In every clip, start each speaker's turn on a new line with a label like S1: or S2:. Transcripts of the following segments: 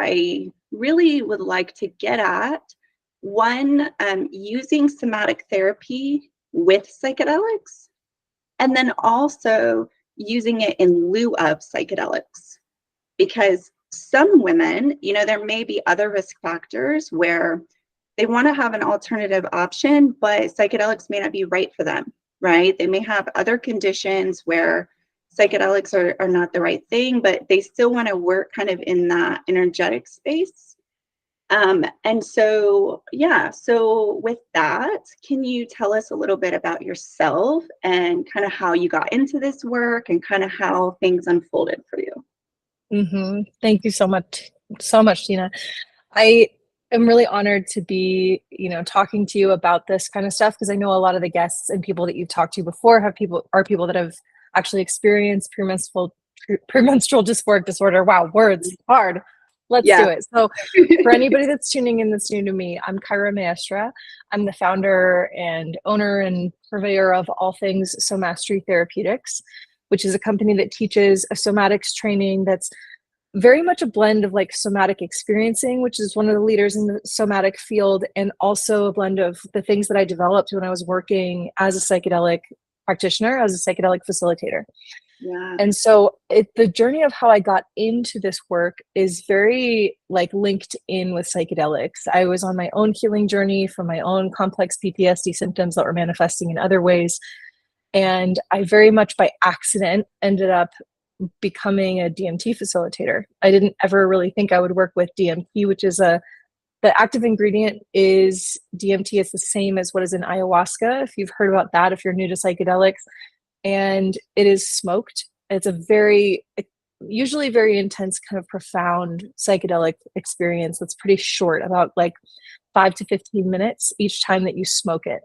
S1: I really would like to get at. One, using somatic therapy with psychedelics, and then also using it in lieu of psychedelics. Because some women, there may be other risk factors where they want to have an alternative option, but psychedelics may not be right for them, right? They may have other conditions where psychedelics are not the right thing, but they still want to work kind of in that energetic space. And so, yeah, so with that, can you tell us a little bit about yourself and kind of how you got into this work and kind of how things unfolded for you?
S2: Thank you so much, Tina. I am really honored to be, talking to you about this kind of stuff, because I know a lot of the guests and people that you've talked to before are people that have actually experienced premenstrual dysphoric disorder. Wow, words, hard. Let's do it. So for anybody that's tuning in that's new to me, I'm Kaira Mayestra. I'm the founder and owner and purveyor of all things Somastery Therapeutics, which is a company that teaches a somatics training that's very much a blend of like somatic experiencing, which is one of the leaders in the somatic field, and also a blend of the things that I developed when I was working as a psychedelic practitioner, as a psychedelic facilitator.
S1: Yeah.
S2: And so the journey of how I got into this work is very like linked in with psychedelics. I was on my own healing journey from my own complex PTSD symptoms that were manifesting in other ways. And I very much by accident ended up becoming a DMT facilitator. I didn't ever really think I would work with DMT, which is the active ingredient is DMT. It's the same as what is in ayahuasca, if you've heard about that, if you're new to psychedelics. And it is smoked. It's a usually very intense, kind of profound psychedelic experience that's pretty short, about like 5 to 15 minutes each time that you smoke it.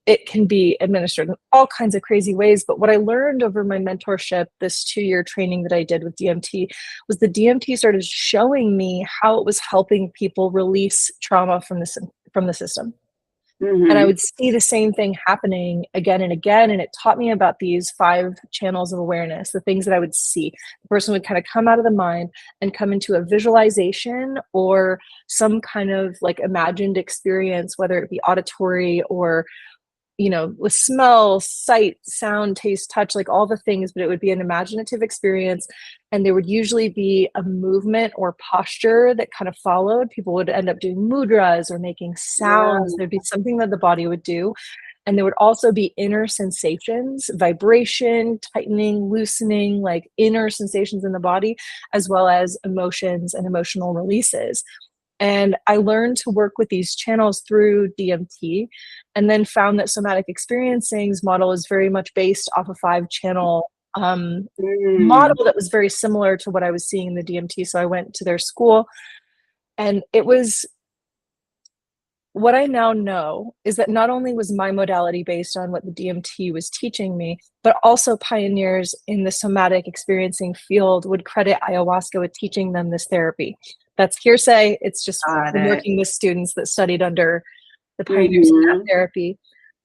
S2: It can be administered in all kinds of crazy ways, but what I learned over my mentorship, this 2-year training that I did with DMT, was the DMT started showing me how it was helping people release trauma from the system.
S1: Mm-hmm.
S2: And I would see the same thing happening again and again. And it taught me about these 5 channels of awareness, the things that I would see. The person would kind of come out of the mind and come into a visualization or some kind of like imagined experience, whether it be auditory or, with smell, sight, sound, taste, touch, like all the things, but it would be an imaginative experience. And there would usually be a movement or posture that kind of followed. People would end up doing mudras or making sounds. There'd be something that the body would do. And there would also be inner sensations, vibration, tightening, loosening, like inner sensations in the body, as well as emotions and emotional releases. And I learned to work with these channels through DMT, and then found that somatic experiencing's model is very much based off a 5-channel model that was very similar to what I was seeing in the DMT. So I went to their school, and it was what I now know is that not only was my modality based on what the DMT was teaching me, but also pioneers in the somatic experiencing field would credit ayahuasca with teaching them this therapy. That's hearsay. It's just working with students that studied under the pioneers in that therapy.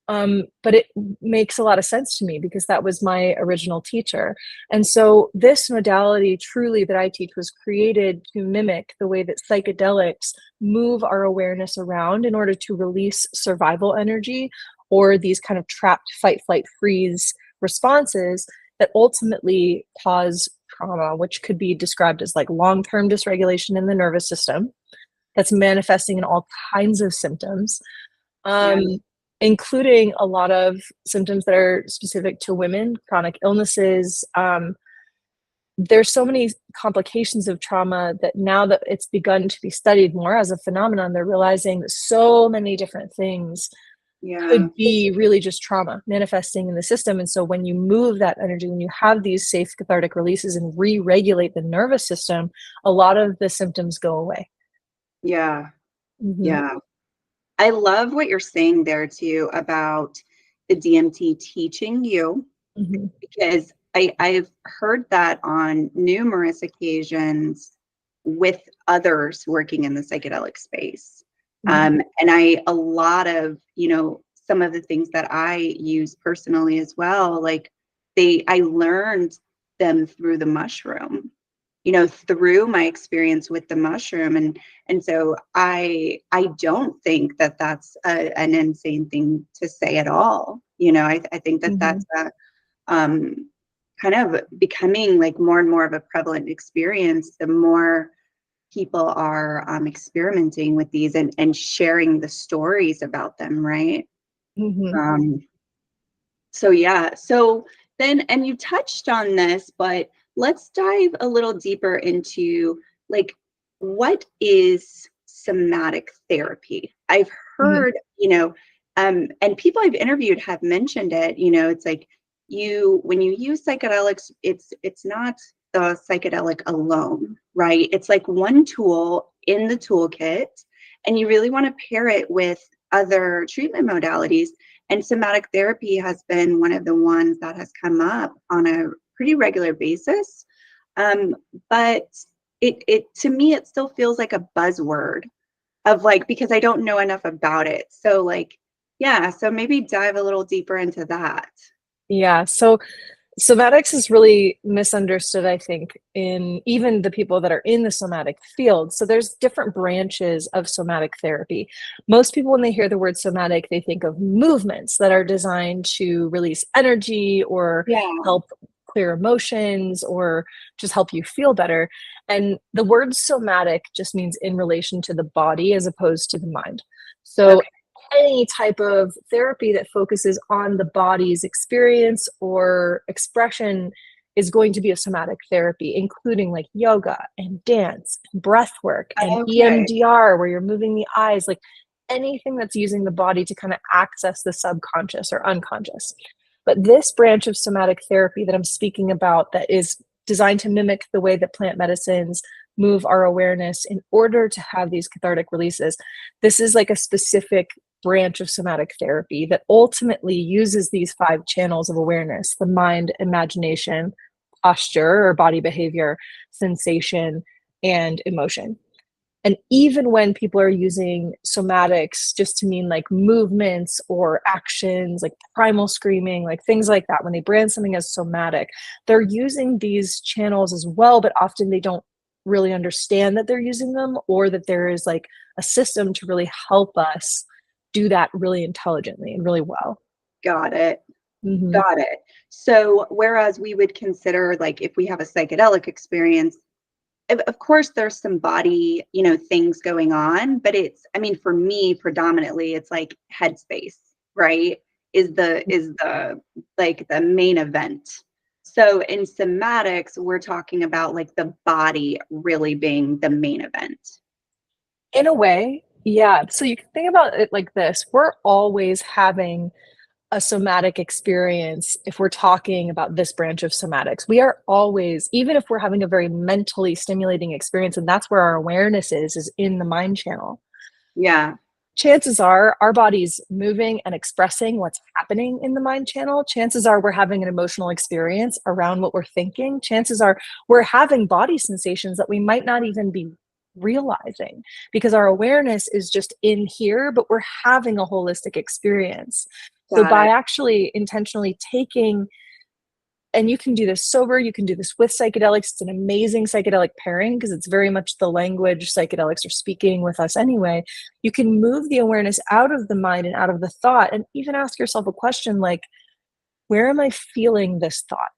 S2: But it makes a lot of sense to me because that was my original teacher. And so this modality truly that I teach was created to mimic the way that psychedelics move our awareness around in order to release survival energy or these kind of trapped fight, flight, freeze responses that ultimately cause trauma, which could be described as like long-term dysregulation in the nervous system that's manifesting in all kinds of symptoms. Including a lot of symptoms that are specific to women, chronic illnesses. There's so many complications of trauma that now that it's begun to be studied more as a phenomenon, they're realizing that so many different things could be really just trauma manifesting in the system. And so when you move that energy, when you have these safe cathartic releases and re-regulate the nervous system, a lot of the symptoms go away.
S1: Yeah. I love what you're saying there too about the DMT teaching you, because I've heard that on numerous occasions with others working in the psychedelic space. And a lot of, some of the things that I use personally as well, like I learned them through the mushroom. through my experience with the mushroom. And so I don't think that that's an insane thing to say at all. I think that
S2: Mhm.
S1: that's a kind of becoming like more and more of a prevalent experience the more people are experimenting with these and sharing the stories about them, right?
S2: Mhm.
S1: um, so yeah, so then, and you touched on this, but let's dive a little deeper into like what is somatic therapy? I've
S2: Mhm.
S1: heard, and people I've interviewed have mentioned it. It's like when you use psychedelics, it's not the psychedelic alone, right? It's like one tool in the toolkit, and you really want to pair it with other treatment modalities, and somatic therapy has been one of the ones that has come up on a pretty regular basis. Um, but it to me, it still feels like a buzzword of like, because I don't know enough about it. So like, yeah, so maybe dive a little deeper into that.
S2: Yeah. So somatics is really misunderstood, I think, in even the people that are in the somatic field. So there's different branches of somatic therapy. Most people, when they hear the word somatic, they think of movements that are designed to release energy or
S1: Yeah.
S2: help clear emotions or just help you feel better. And the word somatic just means in relation to the body as opposed to the mind. So
S1: Okay.
S2: any type of therapy that focuses on the body's experience or expression is going to be a somatic therapy, including like yoga and dance and breath work and
S1: Okay.
S2: EMDR, where you're moving the eyes, like anything that's using the body to kind of access the subconscious or unconscious. But this branch of somatic therapy that I'm speaking about, that is designed to mimic the way that plant medicines move our awareness in order to have these cathartic releases, this is like a specific branch of somatic therapy that ultimately uses these five channels of awareness: the mind, imagination, posture or body behavior, sensation, and emotion. And even when people are using somatics just to mean like movements or actions, like primal screaming, like things like that, when they brand something as somatic, they're using these channels as well, but often they don't really understand that they're using them, or that there is like a system to really help us do that really intelligently and really well.
S1: Got it.
S2: Hmm.
S1: Got it. So whereas we would consider like if we have a psychedelic experience, of course there's some body things going on, but I mean, for me predominantly it's like headspace, right, is the like the main event. So in somatics we're talking about like the body really being the main event.
S2: In a way, yeah. So you can think about it like this: we're always having a somatic experience if we're talking about this branch of somatics. We are always, even if we're having a very mentally stimulating experience, and that's where our awareness is in the mind channel.
S1: Yeah.
S2: Chances are our body's moving and expressing what's happening in the mind channel. Chances are we're having an emotional experience around what we're thinking. Chances are we're having body sensations that we might not even be realizing, because our awareness is just in here, but we're having a holistic experience. So
S1: Got
S2: by
S1: it.
S2: actually intentionally taking, and you can do this sober, you can do this with psychedelics. It's an amazing psychedelic pairing because it's very much the language psychedelics are speaking with us anyway. You can move the awareness out of the mind and out of the thought, and even ask yourself a question like, where am I feeling this thought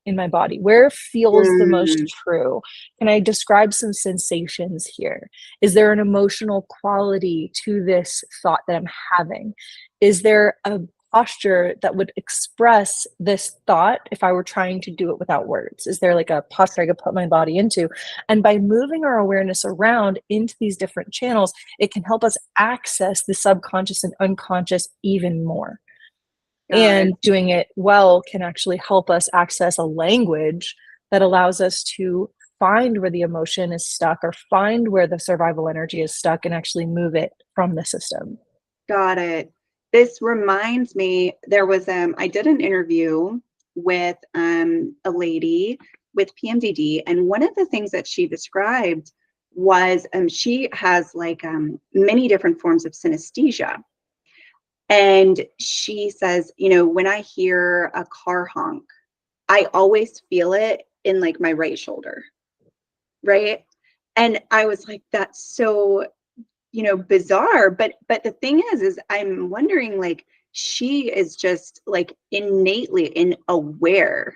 S2: in my body? Where feels the most
S1: Mm,
S2: true? Can I describe some sensations here? Is there an emotional quality to this thought that I'm having? Is there a posture that would express this thought if I were trying to do it without words? Is there like a posture I could put my body into? And by moving our awareness around into these different channels, it can help us access the subconscious and unconscious even more.
S1: got it.
S2: And doing it well can actually help us access a language that allows us to find where the emotion is stuck or find where the survival energy is stuck and actually move it from the system.
S1: Got it. This reminds me, there was I did an interview with a lady with PMDD, and one of the things that she described was she has like many different forms of synesthesia. And she says, when I hear a car honk, I always feel it in like my right shoulder. right? And I was like, that's so, bizarre. But the thing is I'm wondering, like, she is just like innately aware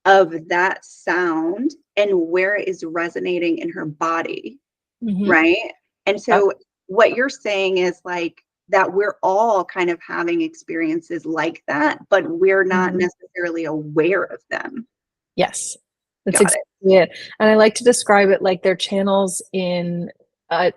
S1: of that sound and where it is resonating in her body,
S2: Mm-hmm.
S1: right? And
S2: Yep.
S1: so what you're saying is like that we're all kind of having experiences like that, but we're not
S2: Mm-hmm.
S1: necessarily aware of them.
S2: Yes, that's
S1: Got it.
S2: exactly it. And I like to describe it like they're channels in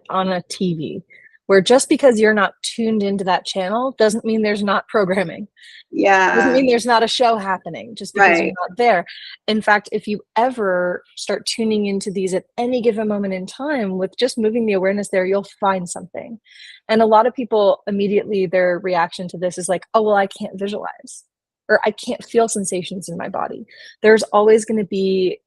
S2: on a TV, where just because you're not tuned into that channel doesn't mean there's not programming. Doesn't
S1: Yeah.
S2: mean there's not a show happening just because you're
S1: Right.
S2: not there. In fact, if you ever start tuning into these at any given moment in time with just moving the awareness there, you'll find something. And a lot of people immediately, their reaction to this is like, oh, well, I can't visualize or I can't feel sensations in my body. There's always going to be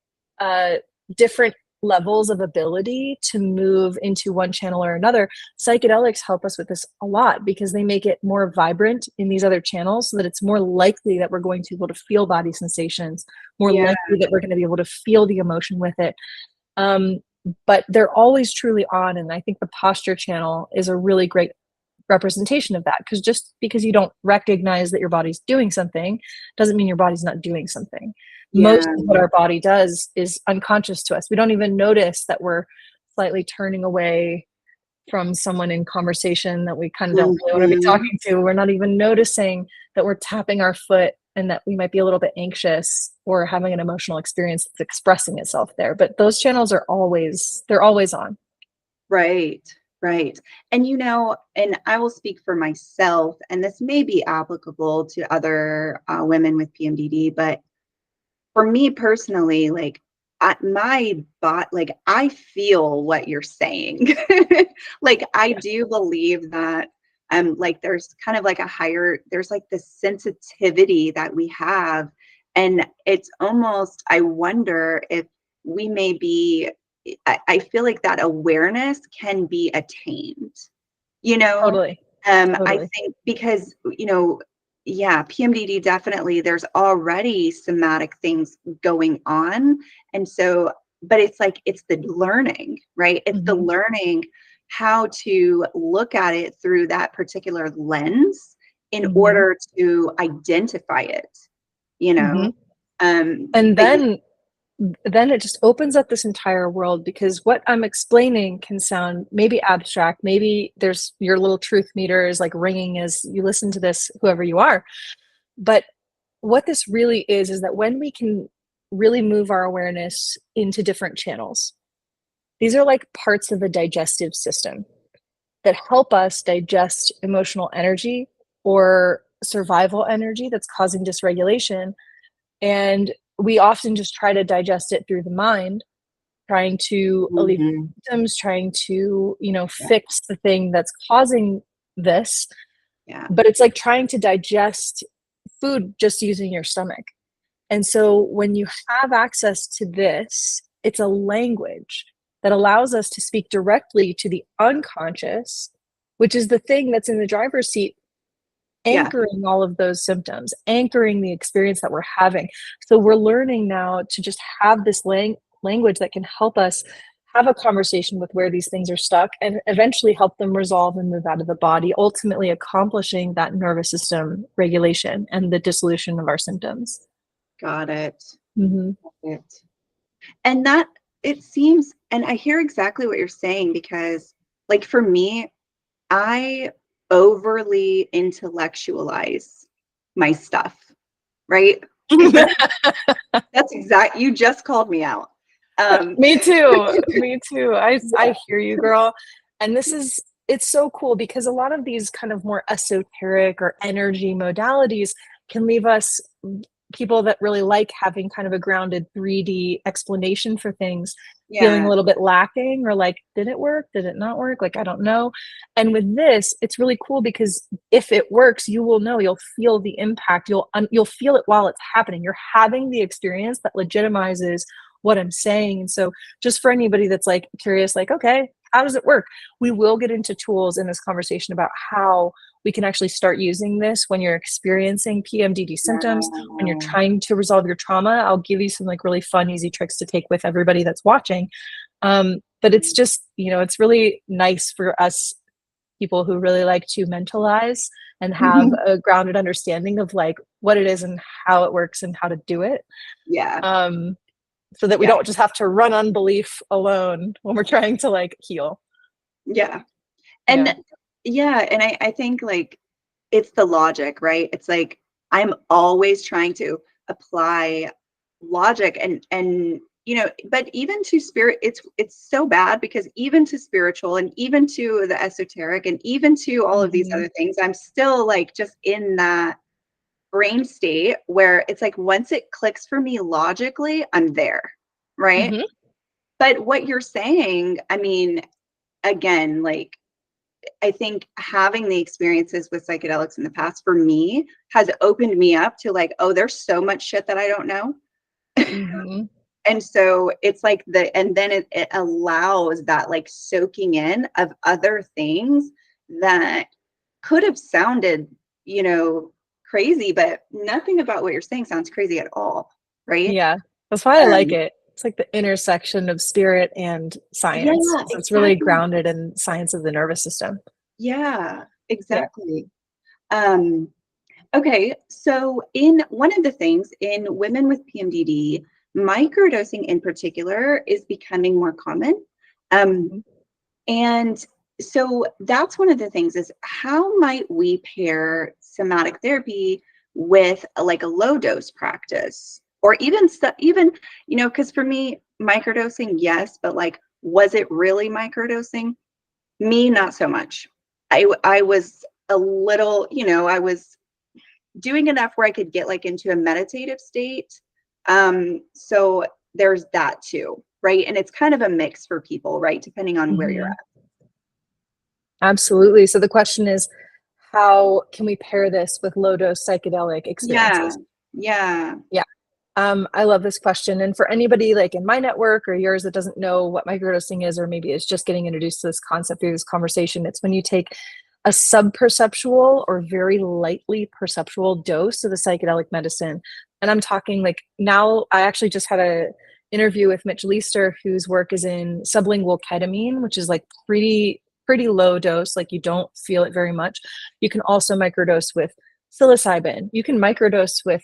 S2: different levels of ability to move into one channel or another. Psychedelics help us with this a lot because they make it more vibrant in these other channels so that it's more likely that we're going to be able to feel body sensations, more
S1: Yeah.
S2: likely that we're going to be able to feel the emotion with it. But they're always truly on. And I think the posture channel is a really great representation of that, because just because you don't recognize that your body's doing something doesn't mean your body's not doing something. Most
S1: Yeah.
S2: of what our body does is unconscious to us. We don't even notice that we're slightly turning away from someone in conversation that we kind of don't really want to be
S1: Mhm.
S2: talking to. We're not even noticing that we're tapping our foot and that we might be a little bit anxious or having an emotional experience that's expressing itself there. But those channels are they're always on.
S1: Right, right. And and I will speak for myself, and this may be applicable to other women with PMDD, but for me personally, like my bot, like I feel what you're saying. Like I
S2: Yeah,
S1: do believe that like there's kind of like there's like this sensitivity that we have. And it's almost, I wonder if we may be, I feel like that awareness can be attained, you know?
S2: totally.
S1: I
S2: Totally.
S1: think because, yeah, PMDD definitely, there's already somatic things going on. And so, but it's like, it's the learning, right? It's the
S2: Hmm.
S1: learning how to look at it through that particular lens in
S2: Hmm.
S1: order to identify it, you know?
S2: Hmm. And
S1: But
S2: then it just opens up this entire world, because what I'm explaining can sound maybe abstract. Maybe there's your little truth meter is like ringing as you listen to this, whoever you are. But what this really is that when we can really move our awareness into different channels, these are like parts of a digestive system that help us digest emotional energy or survival energy that's causing dysregulation. And we often just try to digest it through the mind, trying to alleviate
S1: Mhm.
S2: symptoms, trying to,
S1: Yeah,
S2: fix the thing that's causing this.
S1: yeah,
S2: But it's like trying to digest food just using your stomach. And so when you have access to this, it's a language that allows us to speak directly to the unconscious, which is the thing that's in the driver's seat,
S1: yeah.
S2: anchoring all of those symptoms, anchoring the experience that we're having. So we're learning now to just have this language that can help us have a conversation with where these things are stuck and eventually help them resolve and move out of the body, ultimately accomplishing that nervous system regulation and the dissolution of our symptoms.
S1: Got it.
S2: Hmm.
S1: Got it. And that, it seems, and I hear exactly what you're saying because, like, for me, I overly intellectualize my stuff, right? That's exact. You just called me out. Um,
S2: Me too. Me too. I
S1: yeah,
S2: hear you, girl. And it's so cool because a lot of these kind of more esoteric or energy modalities can leave us, people that really like having kind of a grounded 3D explanation for things, feeling a
S1: yeah,
S2: little bit lacking, or like, did it work? Did it not work? Like, I don't know. And with this, it's really cool because if it works, you will know, you'll feel the impact. You'll feel it while it's happening. You're having the experience that legitimizes what I'm saying. And so just for anybody that's like curious, like, okay, how does it work? We will get into tools in this conversation about how we can actually start using this when you're experiencing PMDD symptoms, when you're
S1: yeah.
S2: trying to resolve your trauma. I'll give you some like really fun, easy tricks to take with everybody that's watching. But it's just, it's really nice for us people who really like to mentalize and have
S1: Mhm.
S2: a grounded understanding of like what it is and how it works and how to do it.
S1: Yeah.
S2: So that we
S1: Yeah.
S2: don't just have to run on belief alone when we're trying to like heal.
S1: Yeah.
S2: Yeah.
S1: And yeah, and I think like it's the logic, right? It's like I'm always trying to apply logic and but even to spirit, it's so bad because even to spiritual and even to the esoteric and even to all of these
S2: Mhm.
S1: other things, I'm still like just in that brain state where it's like once it clicks for me logically, I'm there, right?
S2: Mhm.
S1: But what you're saying, I mean, again, like I think having the experiences with psychedelics in the past for me has opened me up to like, oh, there's so much shit that I don't know.
S2: Mhm.
S1: And so it's like and then it allows that like soaking in of other things that could have sounded, crazy, but nothing about what you're saying sounds crazy at all. Right.
S2: Yeah. That's why I like
S1: Um,
S2: it. It's like the intersection of spirit and
S1: yeah,
S2: science. So it's really
S1: exactly.
S2: grounded in science of the nervous system.
S1: Yeah,
S2: Yeah.
S1: exactly. Um, Okay, so in one of the things in women with PMDD, microdosing in particular is becoming more common. Um,
S2: Mhm.
S1: and so that's one of the things is how might we pair somatic therapy with like a low dose practice or even even because for me microdosing yes, but like was it really microdosing? Me not so much. I was a little, I was doing enough where I could get like into a meditative state. So there's that too, right? And it's kind of a mix for people, right? Depending on where you're
S2: Mhm.
S1: at.
S2: Absolutely. So the question is, how can we pair this with low dose psychedelic
S1: Yeah.
S2: experiences?
S1: Yeah.
S2: Yeah. I love this question. And for anybody like in my network or yours that doesn't know what microdosing is, or maybe is just getting introduced to this concept through this conversation, it's when you take a sub-perceptual or very lightly perceptual dose of the psychedelic medicine. And I'm talking like now, I actually just had a interview with Mitch Leister, whose work is in sublingual ketamine, which is like pretty low dose, like you don't feel it very much. You can also microdose with psilocybin. You can microdose with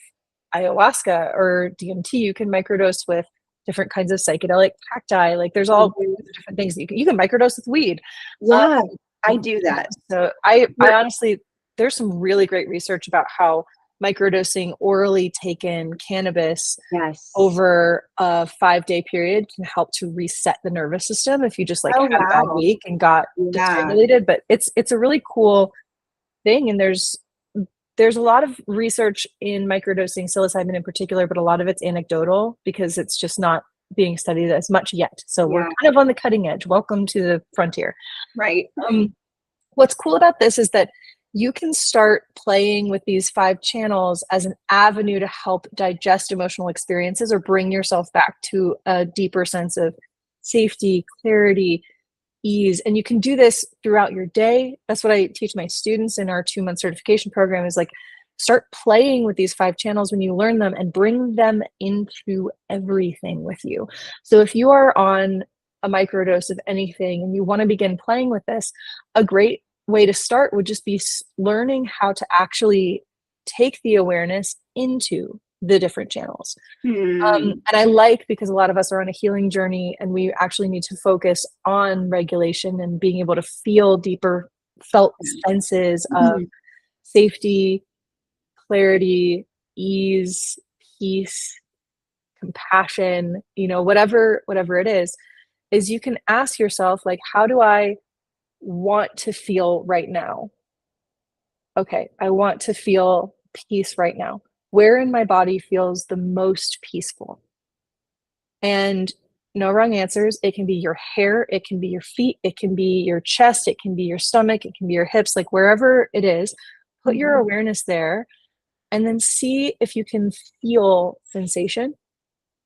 S2: ayahuasca or DMT. You can microdose with different kinds of psychedelic cacti. Like there's all
S1: Mhm.
S2: different things that you can microdose with weed.
S1: Yeah. I
S2: Um,
S1: do that.
S2: so I
S1: You're-
S2: honestly, there's some really great research about how microdosing orally taken cannabis
S1: Yes.
S2: over a 5-day period can help to reset the nervous system if you just like
S1: Oh,
S2: had a bad
S1: wow.
S2: week and got
S1: Yeah.
S2: dysregulated. But it's a really cool thing, and there's a lot of research in microdosing psilocybin in particular, but a lot of it's anecdotal because it's just not being studied as much yet. So we're
S1: Yeah.
S2: kind of on the cutting edge. Welcome to the frontier.
S1: Right.
S2: Um, what's cool about this is that you can start playing with these 5 channels as an avenue to help digest emotional experiences or bring yourself back to a deeper sense of safety, clarity, ease. And you can do this throughout your day. That's what I teach my students in our 2-month certification program is like start playing with these 5 channels when you learn them and bring them into everything with you. So if you are on a microdose of anything and you want to begin playing with this, a great way to start would just be learning how to actually take the awareness into the different channels.
S1: Hmm.
S2: And I like because a lot of us are on a healing journey and we actually need to focus on regulation and being able to feel deeper felt senses of
S1: Mhm.
S2: safety, clarity, ease, peace, compassion, whatever it is you can ask yourself like, how do I want to feel right now? Okay, I want to feel peace right now. Where in my body feels the most peaceful? And no wrong answers. It can be your hair, it can be your feet, it can be your chest, it can be your stomach, it can be your hips, like wherever it is, put your
S1: Mhm.
S2: awareness there and then see if you can feel sensation.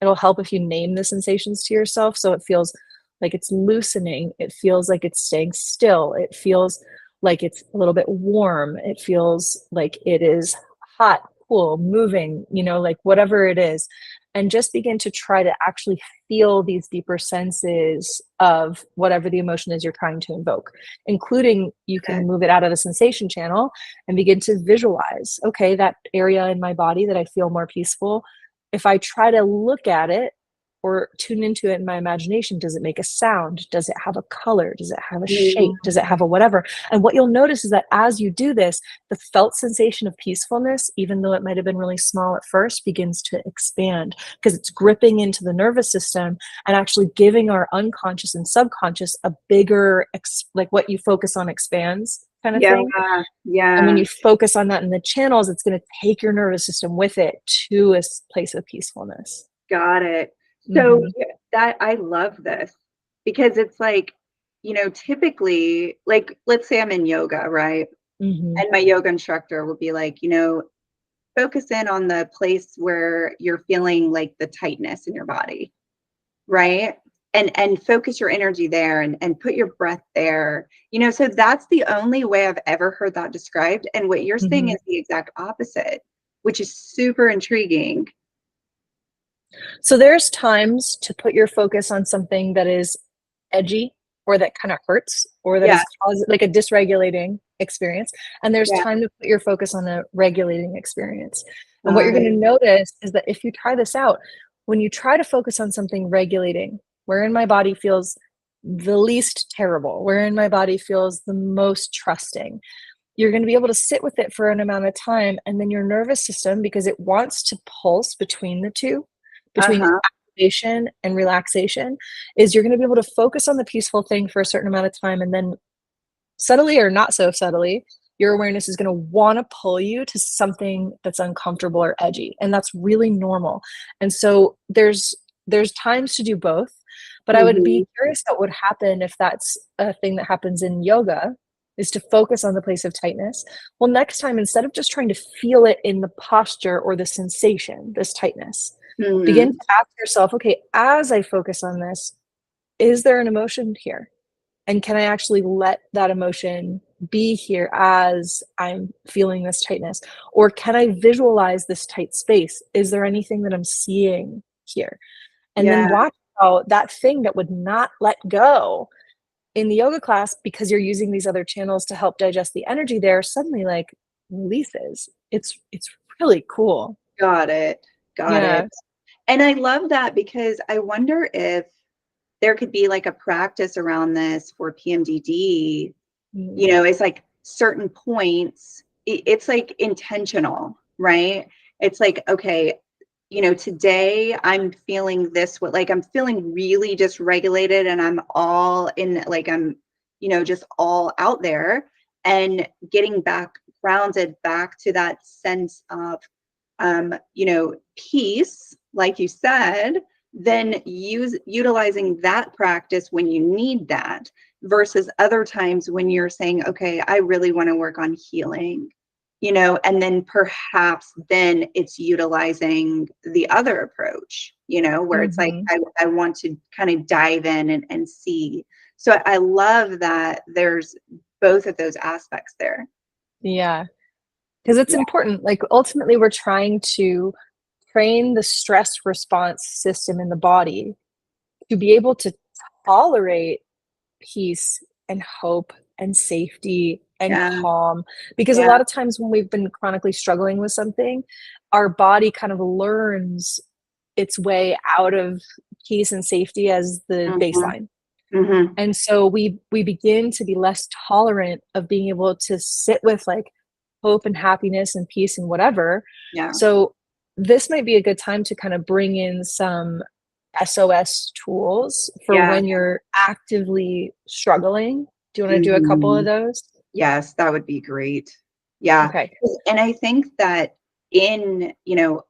S2: It'll help if you name the sensations to yourself so it feels like it's loosening, it feels like it's staying still, it feels like it's a little bit warm, it feels like it is hot, cool, moving, like whatever it is. and just begin to try to actually feel these deeper senses of whatever the emotion is you're trying to invoke, including you can move it out of the sensation channel and begin to visualize, okay, that area in my body that I feel more peaceful. If I try to look at it or tune into it in my imagination, does it make a sound? Does it have a color? Does it have a shape? Does it have a whatever? And what you'll notice is that as you do this, the felt sensation of peacefulness, even though it might have been really small at first, begins to expand because it's gripping into the nervous system and actually giving our unconscious and subconscious a bigger, like what you focus on expands kind of thing. And when you focus on that in the channels, it's going to take your nervous system with it to a place of peacefulness.
S1: Got it. So that I love this because it's like, you know, typically, like, let's say I'm in yoga, right? And my yoga instructor will be like, you know, focus in on the place where you're feeling like the tightness in your body, right? And focus your energy there and put your breath there. You know, so that's the only way I've ever heard that described. And what you're saying is the exact opposite, which is super intriguing.
S2: So there's times to put your focus on something that is edgy or that kind of hurts or that is like a dysregulating experience. And there's time to put your focus on a regulating experience. And what you're going to notice is that if you try this out, when you try to focus on something regulating, where in my body feels the least terrible, where in my body feels the most trusting, you're going to be able to sit with it for an amount of time. And then your nervous system, because it wants to pulse between the two, between activation and relaxation, is you're going to be able to focus on the peaceful thing for a certain amount of time. And then subtly or not so subtly, your awareness is going to want to pull you to something that's uncomfortable or edgy. And that's really normal. And so there's times to do both. But I would be curious what would happen if that's a thing that happens in yoga, is to focus on the place of tightness. Well, next time, instead of just trying to feel it in the posture or the sensation, this tightness, begin to ask yourself, okay, as I focus on this, is there an emotion here? And can I actually let that emotion be here as I'm feeling this tightness? Or can I visualize this tight space? Is there anything that I'm seeing here? And then watch how that thing that would not let go in the yoga class, because you're using these other channels to help digest the energy there, suddenly like releases. It's really cool.
S1: Got it. And I love that because I wonder if there could be like a practice around this for PMDD. You know, it's like certain points, it's like intentional, right? It's like, okay, you know, today I'm feeling this, like I'm feeling really dysregulated and I'm all in, like I'm, you know, just all out there, and getting back grounded back to that sense of, you know, peace, like you said, then utilizing that practice when you need that versus other times when you're saying, okay, I really want to work on healing, you know, and then perhaps then it's utilizing the other approach, you know, where it's like, I want to kind of dive in and see. So I love that there's both of those aspects there.
S2: Yeah. Because it's important. Like ultimately we're trying to train the stress response system in the body to be able to tolerate peace and hope and safety and calm. Because a lot of times when we've been chronically struggling with something, our body kind of learns its way out of peace and safety as the baseline. And so we begin to be less tolerant of being able to sit with like hope and happiness and peace and whatever. So this might be a good time to kind of bring in some SOS tools for when you're actively struggling. Do you want to do a couple of those?
S1: Yes, that would be great. Yeah.
S2: Okay.
S1: And I think that you know,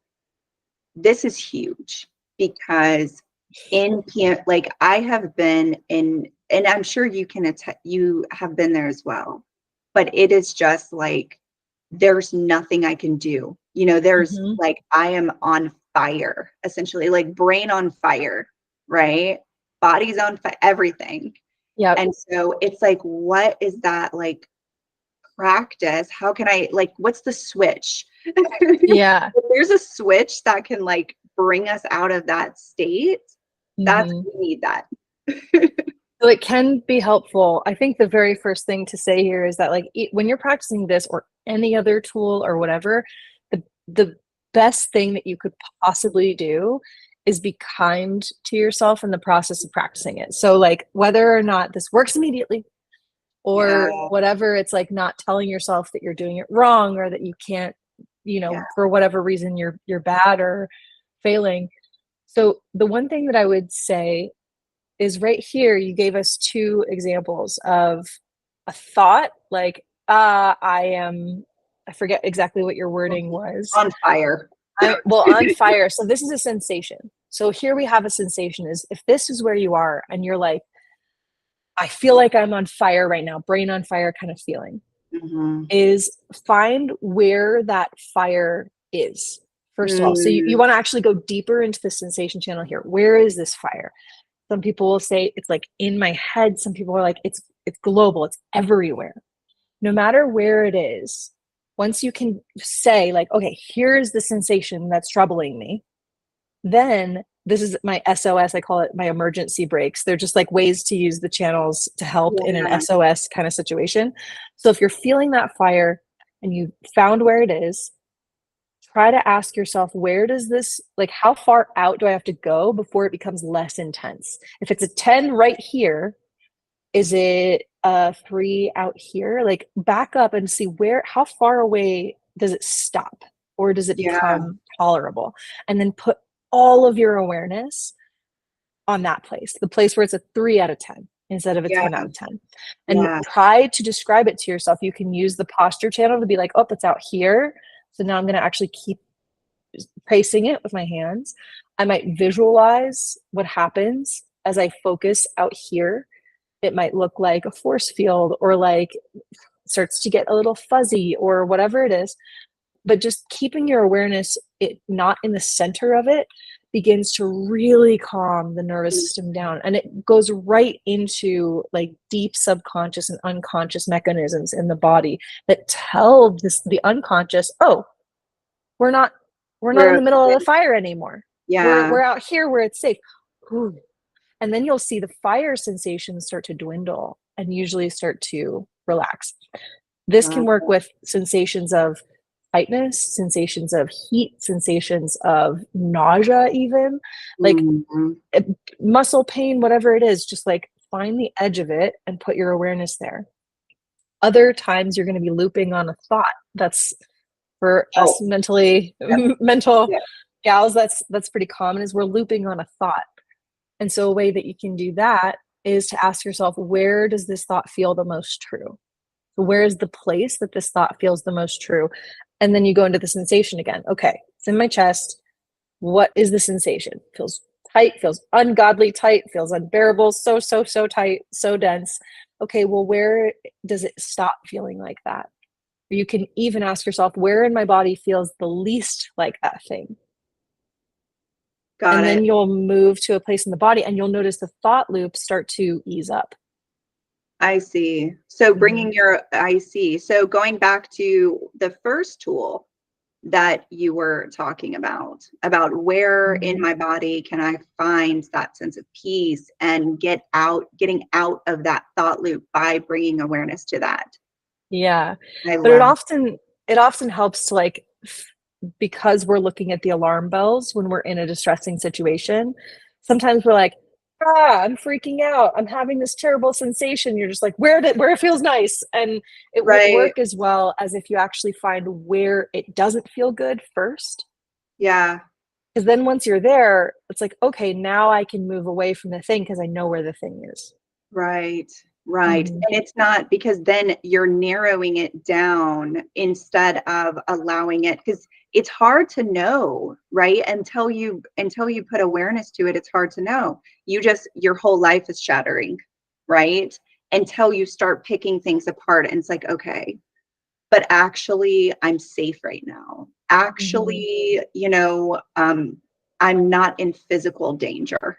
S1: this is huge because in PM, like I have been in, and I'm sure you can you have been there as well, but it is just like, there's nothing I can do. You know, there's like, I am on fire, essentially, like brain on fire, right? Body's on fire, everything.
S2: Yeah.
S1: And so it's like, what is that like practice? How can I, like, what's the switch?
S2: Yeah.
S1: If there's a switch that can like bring us out of that state, that's, we need that.
S2: So it can be helpful. I think the very first thing to say here is that, like, when you're practicing this or any other tool or whatever, the best thing that you could possibly do is be kind to yourself in the process of practicing it. So, like, whether or not this works immediately or whatever, it's like not telling yourself that you're doing it wrong or that you can't, for whatever reason you're bad or failing. So the one thing that I would say is, right here, you gave us two examples of a thought, like, I forget exactly what your wording was.
S1: On fire.
S2: On fire. So this is a sensation. So here we have a sensation is, if this is where you are and you're like, I feel like I'm on fire right now, brain on fire kind of feeling, is find where that fire is, first of all. So you want to actually go deeper into the sensation channel here. Where is this fire? Some people will say it's like in my head. Some people are like, it's global, it's everywhere. No matter where it is, once you can say, like, okay, here's the sensation that's troubling me, then this is my SOS. I call it my emergency brakes. They're just like ways to use the channels to help in an SOS kind of situation. So if you're feeling that fire and you found where it is, try to ask yourself, where does this, like, how far out do I have to go before it becomes less intense? If it's a 10 right here, is it a 3 out here? Like, back up and see how far away does it stop, or does it become tolerable? And then put all of your awareness on that place, the place where it's a 3 out of 10 instead of a 10 out of 10. And try to describe it to yourself. You can use the posture channel to be like, oh, it's out here. So now I'm going to actually keep tracing it with my hands. I might visualize what happens as I focus out here. It might look like a force field, or like starts to get a little fuzzy, or whatever it is. But just keeping your awareness not in the center of it begins to really calm the nervous system down. And it goes right into like deep subconscious and unconscious mechanisms in the body that tell the unconscious, oh, we're not in the middle of the fire anymore. We're out here where it's safe. Ooh. And then you'll see the fire sensations start to dwindle and usually start to relax. This can work with sensations of tightness, sensations of heat, sensations of nausea, even like muscle pain, whatever it is. Just like find the edge of it and put your awareness there. Other times you're going to be looping on a thought. That's for us mental gals. That's pretty common, is we're looping on a thought. And so a way that you can do that is to ask yourself, where does this thought feel the most true? So where is the place that this thought feels the most true? And then you go into the sensation again. Okay, it's in my chest. What is the sensation? Feels tight, feels ungodly tight, feels unbearable, so tight, so dense. Okay, well, where does it stop feeling like that? Or you can even ask yourself, where in my body feels the least like that thing? And then you'll move to a place in the body and you'll notice the thought loops start to ease up.
S1: I see. So So going back to the first tool that you were talking about where in my body can I find that sense of peace and getting out of that thought loop by bringing awareness to that.
S2: Yeah. But it often helps to, like, because we're looking at the alarm bells when we're in a distressing situation. Sometimes we're like, I'm freaking out, I'm having this terrible sensation. You're just like, where it feels nice. And it won't work as well as if you actually find where it doesn't feel good first.
S1: Yeah.
S2: Because then once you're there, it's like, okay, now I can move away from the thing because I know where the thing is.
S1: Right. And it's not, because then you're narrowing it down instead of allowing it, because it's hard to know, right? Until you put awareness to it, it's hard to know. Your whole life is shattering, right? Until you start picking things apart and it's like, okay, but actually I'm safe right now. Actually, I'm not in physical danger,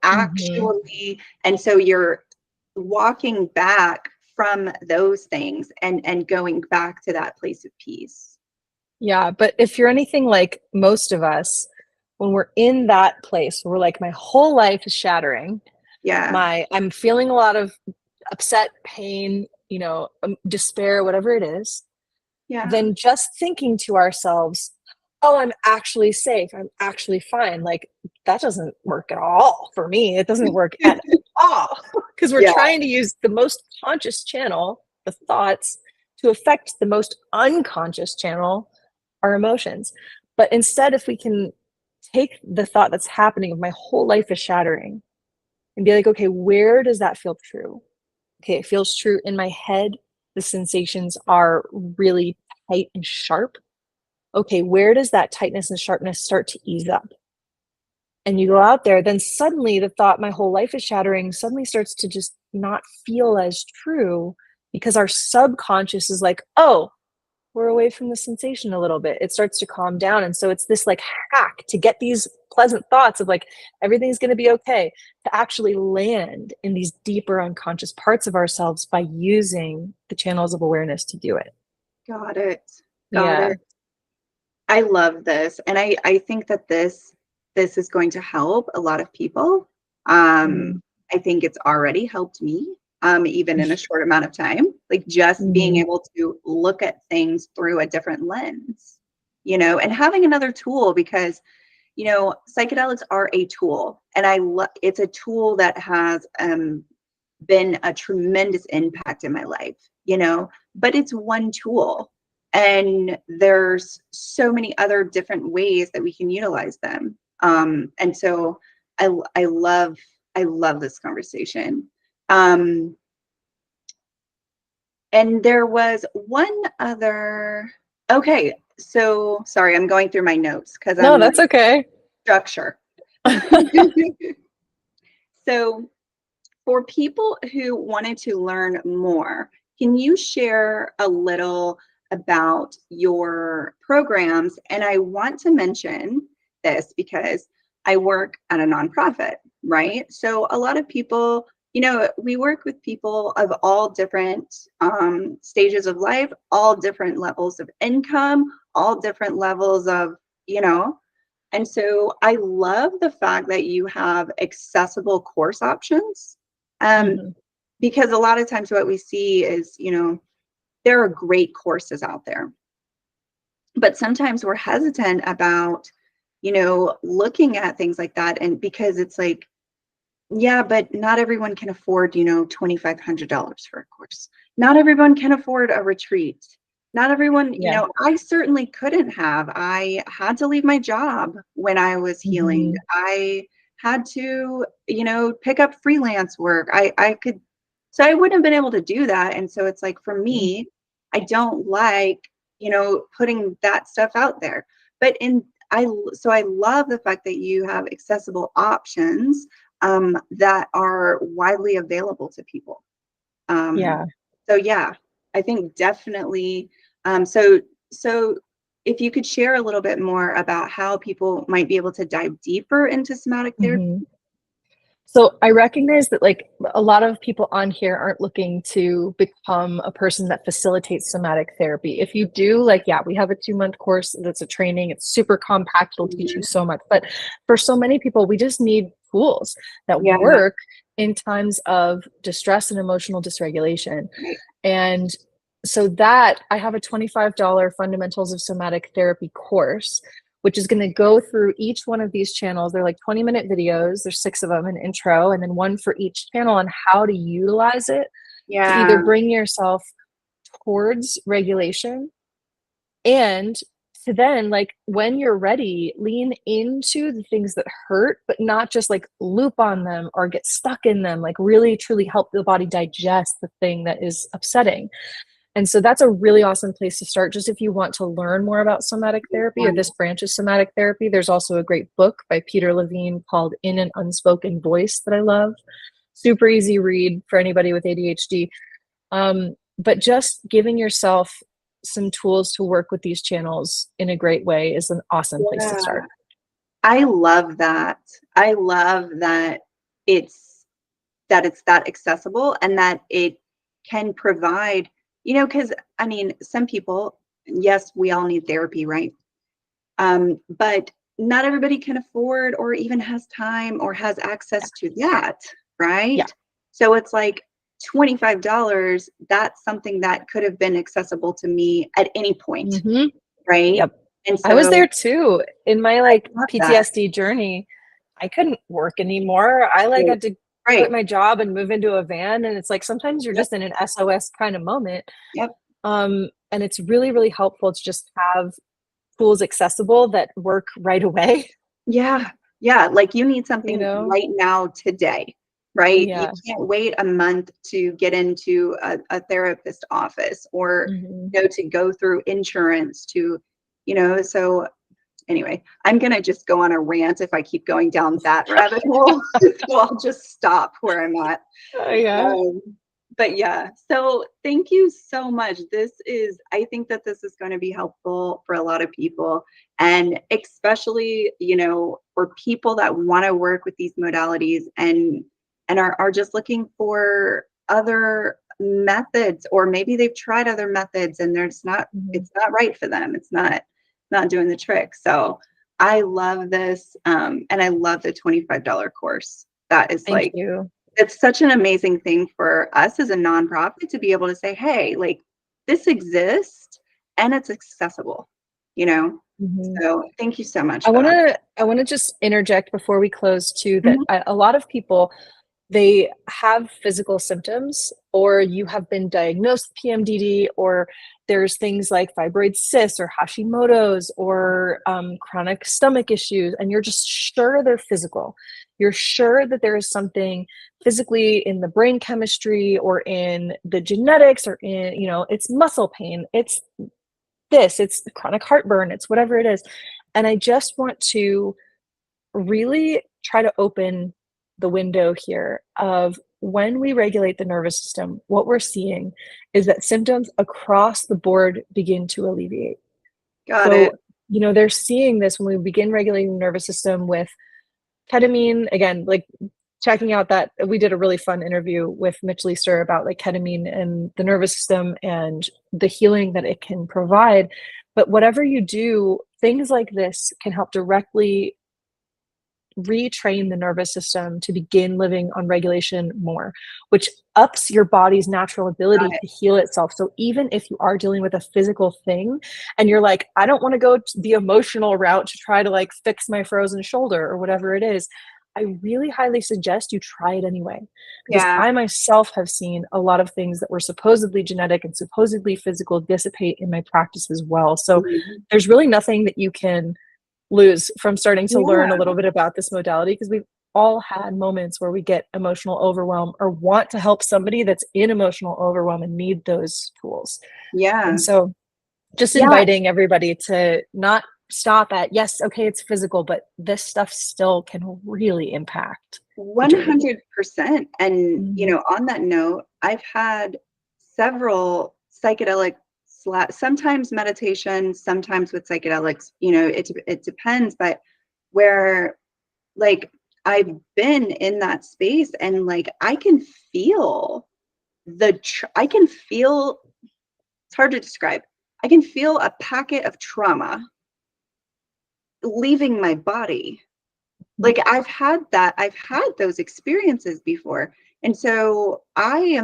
S1: actually. And so you're walking back from those things and going back to that place of peace.
S2: Yeah, but if you're anything like most of us, when we're in that place where we're like, my whole life is shattering.
S1: Yeah.
S2: I'm feeling a lot of upset, pain, despair, whatever it is,
S1: Yeah.
S2: then just thinking to ourselves, oh, I'm actually safe, I'm actually fine, like that doesn't work at all for me. It doesn't work at all because we're
S1: Yeah.
S2: trying to use the most conscious channel, the thoughts, to affect the most unconscious channel, our emotions. But instead, if we can take the thought that's happening of my whole life is shattering and be like, okay, where does that feel true? Okay, it feels true in my head. The sensations are really tight and sharp. Okay, where does that tightness and sharpness start to ease up? And you go out there, then suddenly the thought, my whole life is shattering, suddenly starts to just not feel as true because our subconscious is like, oh, we're away from the sensation a little bit. It starts to calm down. And so it's this like hack to get these pleasant thoughts of like, everything's going to be okay, to actually land in these deeper unconscious parts of ourselves by using the channels of awareness to do it.
S1: Got it. Got
S2: Yeah.
S1: it. I love this. And I think that this is going to help a lot of people.
S2: Mm-hmm.
S1: I think it's already helped me, even in a short amount of time. Like just being
S2: Mm-hmm.
S1: able to look at things through a different lens, and having another tool because, psychedelics are a tool, and it's a tool that has been a tremendous impact in my life, but it's one tool. And there's so many other different ways that we can utilize them. And so I love this conversation. Um, and there was one other, okay, so sorry, I'm going through my notes because
S2: No,
S1: I'm like
S2: that's okay.
S1: structure. So for people who wanted to learn more, can you share a little about your programs? And I want to mention this because I work at a nonprofit, right? So a lot of people, we work with people of all different stages of life, all different levels of income, all different levels of, and so I love the fact that you have accessible course options. Um,
S2: Mm-hmm.
S1: because a lot of times what we see is, there are great courses out there, but sometimes we're hesitant about, looking at things like that. And because it's like, yeah, but not everyone can afford, $2,500 for a course. Not everyone can afford a retreat. Not everyone,
S2: Yeah.
S1: I certainly couldn't have. I had to leave my job when I was healing.
S2: Mm-hmm.
S1: I had to, pick up freelance work. I could, so I wouldn't have been able to do that. And so it's like, for me, I don't like, putting that stuff out there. But so I love the fact that you have accessible options that are widely available to people. Um,
S2: Yeah.
S1: so yeah, I think definitely. So if you could share a little bit more about how people might be able to dive deeper into somatic therapy.
S2: Mm-hmm. So I recognize that like a lot of people on here aren't looking to become a person that facilitates somatic therapy. If you do, like, yeah, we have a 2-month course that's a training. It's super compact. It'll teach you so much. But for so many people, we just need tools that
S1: Yeah.
S2: work in times of distress and emotional dysregulation.
S1: Right.
S2: And so that I have a $25 Fundamentals of Somatic Therapy course, which is going to go through each one of these channels. They're like 20-minute videos. There's 6 of them, an intro, and then one for each channel on how to utilize it to either
S1: Yeah.
S2: bring yourself towards regulation and to then, like, when you're ready, lean into the things that hurt, but not just like loop on them or get stuck in them, like really truly help the body digest the thing that is upsetting. And so that's a really awesome place to start. Just if you want to learn more about somatic therapy or this branch of somatic therapy, there's also a great book by Peter Levine called In an Unspoken Voice that I love. Super easy read for anybody with ADHD. But just giving yourself some tools to work with these channels in a great way is an awesome place to
S1: Yeah.
S2: start.
S1: I love that. I love that it's that accessible and that it can provide, because I mean, some people, yes, we all need therapy, right? But not everybody can afford or even has time or has access to that, right?
S2: Yeah.
S1: So it's like $25, that's something that could have been accessible to me at any point,
S2: Mm-hmm.
S1: right?
S2: Yep.
S1: And
S2: I was
S1: so
S2: there too. In my
S1: I
S2: like
S1: love that.
S2: PTSD journey, I couldn't work anymore. I like
S1: Right.
S2: had to quit
S1: Right.
S2: my job and move into a van. And it's like sometimes you're
S1: Yep.
S2: just in an SOS kind of moment.
S1: Yep.
S2: And it's really, really helpful to just have tools accessible that work right away,
S1: Yeah. Yeah. Like you need
S2: you
S1: something
S2: know?
S1: right now today, right? You
S2: Yeah.
S1: can't wait a month to get into a therapist office or,
S2: Hmm.
S1: to go through insurance so anyway, I'm going to just go on a rant if I keep going down that rabbit hole. So I'll just stop where I'm at.
S2: Oh, yeah.
S1: Um, but yeah, so thank you so much. I think that this is going to be helpful for a lot of people. And especially, for people that want to work with these modalities and are just looking for other methods, or maybe they've tried other methods and
S2: Hmm.
S1: it's not right for them. It's not doing the trick. So I love this. And I love the $25 course. That is
S2: Thank
S1: like,
S2: you.
S1: it's such an amazing thing for us as a nonprofit to be able to say, hey, like this exists and it's accessible, you know?
S2: Hmm.
S1: So thank you so much
S2: I
S1: for
S2: want
S1: that.
S2: to I want to just interject before we close too that
S1: Mhm.
S2: a lot of people, they have physical symptoms, or you have been diagnosed with PMDD, or there's things like fibroid cysts or Hashimoto's or chronic stomach issues, and you're just sure they're physical. You're sure that there is something physically in the brain chemistry or in the genetics or in, it's muscle pain, it's it's chronic heartburn, it's whatever it is. And I just want to really try to open the window here of when we regulate the nervous system, what we're seeing is that symptoms across the board begin to alleviate.
S1: Got
S2: So,
S1: it.
S2: they're seeing this when we begin regulating the nervous system with ketamine. Again, like checking out that we did a really fun interview with Mitch Leister about like ketamine and the nervous system and the healing that it can provide. But whatever you do, things like this can help directly retrain the nervous system to begin living on regulation more, which ups your body's natural
S1: Got
S2: ability
S1: it.
S2: to heal itself. So even if you are dealing with a physical thing and you're like, I don't want to go the emotional route to try to like fix my frozen shoulder or whatever it is, I really highly suggest you try it anyway, because
S1: Yeah.
S2: I myself have seen a lot of things that were supposedly genetic and supposedly physical dissipate in my practice as well. So
S1: Mhm.
S2: there's really nothing that you can lose from starting to learn a
S1: Yeah.
S2: little bit about this modality, because we've all had moments where we get emotional overwhelm or want to help somebody that's in emotional overwhelm and need those tools.
S1: Yeah.
S2: And so just
S1: Yeah.
S2: inviting everybody to not stop at, yes, okay, it's physical, but this stuff still can really impact the journey.
S1: 100%. And,
S2: Mhm.
S1: on that note, I've had several psychedelic sometimes meditation, sometimes with psychedelics, it depends, but where like I've been in that space and like I can feel, it's hard to describe. I can feel a packet of trauma leaving my body. Like I've had those experiences before. And so I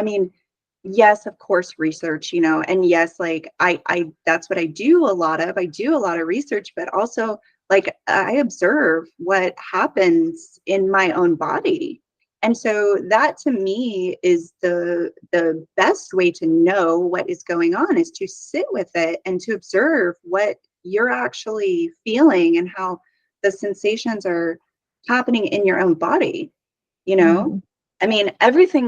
S1: mean, yes, of course, research, and yes, like I that's what I do a lot of. I do a lot of research, but also like I observe what happens in my own body. And so that to me is the best way to know what is going on, is to sit with it and to observe what you're actually feeling and how the sensations are happening in your own body, you know?
S2: Mhm.
S1: I mean, everything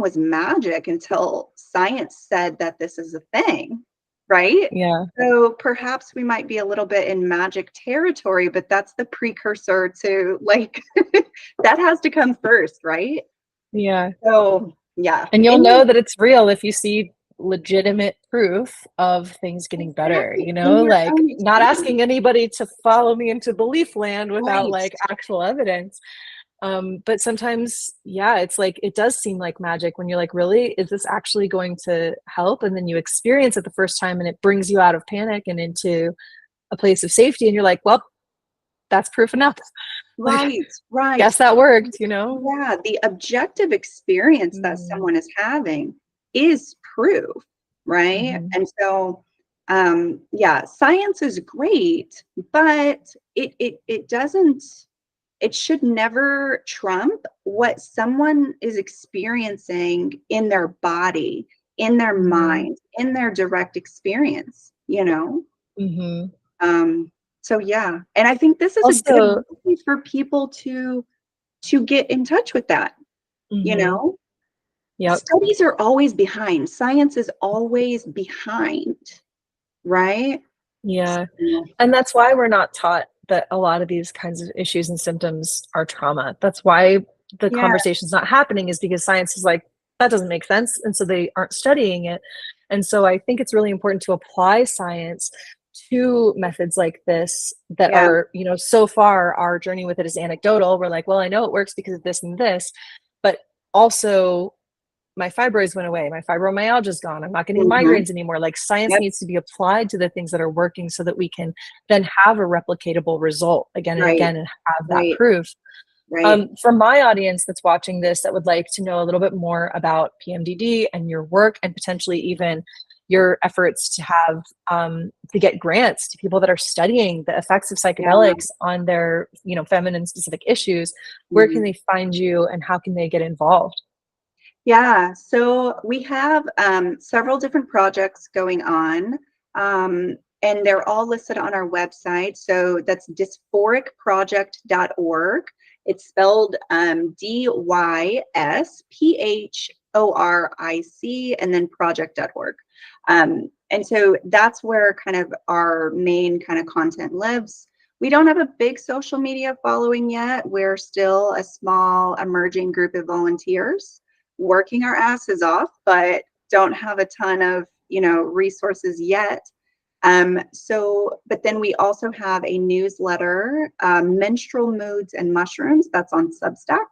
S1: was magic until science said that this is a thing, right?
S2: Yeah.
S1: So perhaps we might be a little bit in magic territory, but that's the precursor to like that has to come first, right?
S2: Yeah.
S1: So yeah.
S2: And you'll
S1: In
S2: know that it's real if you see legitimate proof of things getting better,
S1: exactly in your
S2: like
S1: own
S2: not
S1: experience.
S2: asking anybody to follow me into belief land without
S1: Right.
S2: like actual evidence. But sometimes, yeah, it's like it does seem like magic when you're like, really, is this actually going to help? And then you experience it the first time and it brings you out of panic and into a place of safety, and you're like, well, that's proof enough. Like,
S1: Right.
S2: guess that worked, you know?
S1: Yeah, the objective experience that
S2: Mm-hmm.
S1: someone is having is proof, right?
S2: Mm-hmm.
S1: And so, yeah, science is great, but it doesn't, it should never trump what someone is experiencing in their body, in their
S2: Mm-hmm.
S1: mind, in their direct experience, you know?
S2: Mm-hmm.
S1: Um, so yeah, and I think this is a good
S2: Also,
S1: way for people to get in touch with that, you
S2: mm-hmm.
S1: know?
S2: Yep.
S1: Studies are always behind. Science is always behind, right?
S2: Yeah.
S1: So,
S2: And that's why we're not taught that a lot of these kinds of issues and symptoms are trauma. That's why the
S1: yeah,
S2: conversation's not happening, is because science is like, that doesn't make sense. And so they aren't studying it. And so I think it's really important to apply science to methods like this that
S1: yeah,
S2: are, you know, so far our journey with it is anecdotal. We're like, well, I know it works because of this and this, but also my fibroids went away, my fibromyalgia's gone, I'm not getting
S1: mhm,
S2: migraines anymore. Like, science
S1: yep,
S2: needs to be applied to the things that are working so that we can then have a replicatable result again and
S1: right,
S2: again and have that
S1: right,
S2: proof.
S1: right.
S2: For my audience that's watching this, that would like to know a little bit more about PMDD and your work, and potentially even your efforts to have to get grants to people that are studying the effects of
S1: Yeah,
S2: psychedelics on their, you know, feminine specific issues, where can
S1: mhm.
S2: they find you and how can they get involved?
S1: Yeah, so we have several different projects going on, and they're all listed on our website. So that's dysphoricproject.org. It's spelled DYSPHORIC and then project.org. And so that's where kind of our main kind of content lives. We don't have a big social media following yet. We're still a small emerging group of volunteers working our asses off, but don't have a ton of, you know, resources yet. But then we also have a newsletter, Menstrual Moods and Mushrooms, that's on Substack.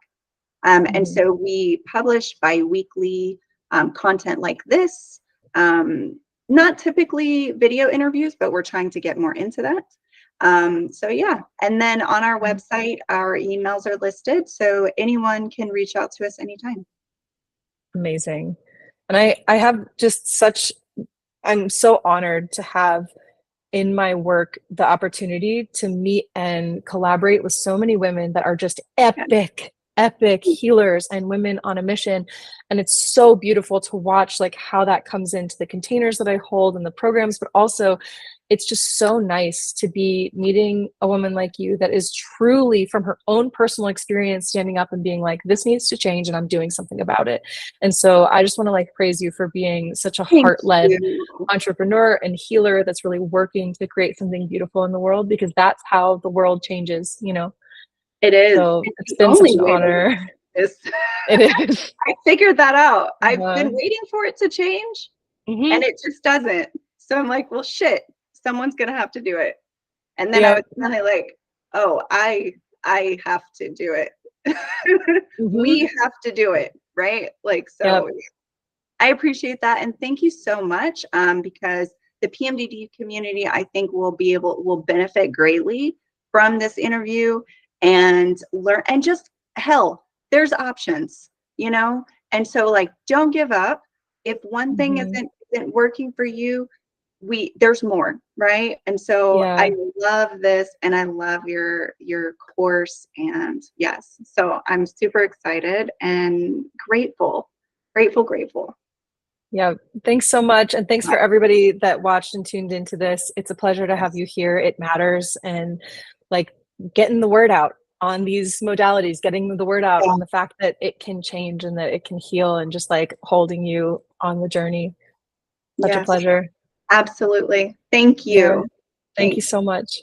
S1: And
S2: Mhm.
S1: so we publish bi-weekly content like this. Not typically video interviews, but we're trying to get more into that. So yeah, and then on our website, our emails are listed, so anyone can reach out to us anytime.
S2: Amazing. And I have just such, I'm so honored to have in my work the opportunity to meet and collaborate with so many women that are just
S1: Yeah.
S2: epic healers and women on a mission. And it's so beautiful to watch like how that comes into the containers that I hold and the programs, but also it's just so nice to be meeting a woman like you that is truly, from her own personal experience, standing up and being like, this needs to change and I'm doing something about it. And so I just want to like praise you for being such a
S1: Thank
S2: heart-led
S1: you.
S2: entrepreneur and healer that's really working to create something beautiful in the world, because that's how the world changes, you know.
S1: It is.
S2: So
S1: It's
S2: it's
S1: the
S2: been such
S1: only
S2: an
S1: way to look
S2: honor.
S1: at this.
S2: It is.
S1: I figured that out. I've
S2: uh,
S1: been waiting for it to change
S2: hmm
S1: and it just doesn't. So I'm like, well, shit, someone's gonna have to do it. And then I
S2: yeah.
S1: was finally like, oh, I have to do it.
S2: hmm
S1: We have to do it, right? Like,
S2: yep.
S1: so I appreciate that. And thank you so much. Because the PMDD community, I think will benefit greatly from this interview and learn and just hell, there's options, you know? And so like, don't give up. If one thing
S2: hmm
S1: isn't working for you, there's more, right? And so
S2: yeah.
S1: I love this and I love your course, and yes, so I'm super excited and grateful.
S2: Yeah, thanks so much. And thanks for everybody that watched and tuned into this. It's a pleasure to have
S1: Yes.
S2: you here. It matters. And like, getting the word out on these modalities, getting the word out
S1: Yeah.
S2: on the fact that it can change and that it can heal, and just like holding you on the journey. Such a
S1: Yes,
S2: pleasure.
S1: absolutely. Thank
S2: Yeah.
S1: you.
S2: Thank you
S1: Thanks.
S2: so much.